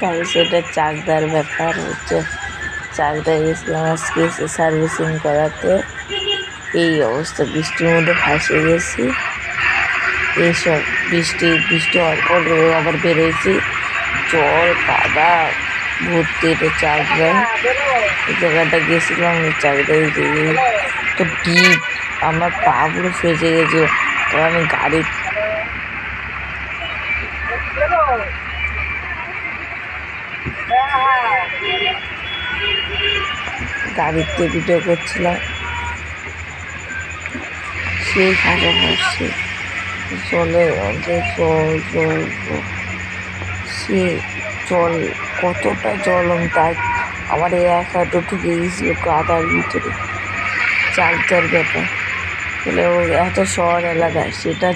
Guys এটা চাকদার ব্যাপার হচ্ছে, চাকদায় গেছিলাম আজকে সার্ভিসিং করাতে। এই অবস্থা, বৃষ্টির মধ্যে ফাঁসে গেছি। এইসব বৃষ্টি অল্প আবার বেরোয়েছি, জল কাদা ভর্তি। এটা চাকদায়, এই জায়গাটা গেছিলাম চাকদায়, তো ডিপ, আমার পা পুরো ফেসে গেছে। তো আমি গাড়িতে ভিডিও করছিলাম, সেই ফাঁকা ফাঁসছে জলের মধ্যে। সে জল, কতটা জল তাই আমার এই এক হাঁটু ঢুকে গেছিল কাদার ভিতরে। চাকদার ব্যাপার বলে ও এত শহর এলাকায়, সেটা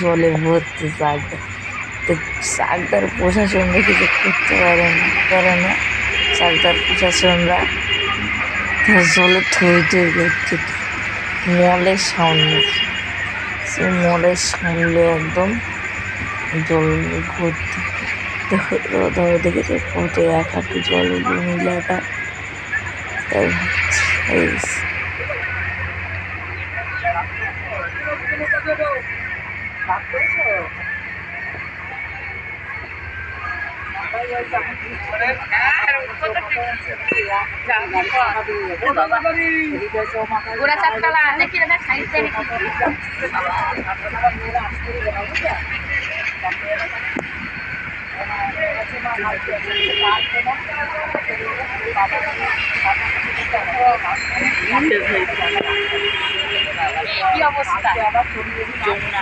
জলে ভর্তি চাকদা। তো চাকদার প্রশাসনরা কিছু করতে পারে না। চাকদার প্রশাসনরা জলে থই করছে মলের সামনে। সে মলের সামনে একদম জল ভর্তি। ধরে দেখেছে কত এক হাঁটু জল মহিলাটা। তাই কি অবস্থা যমুনা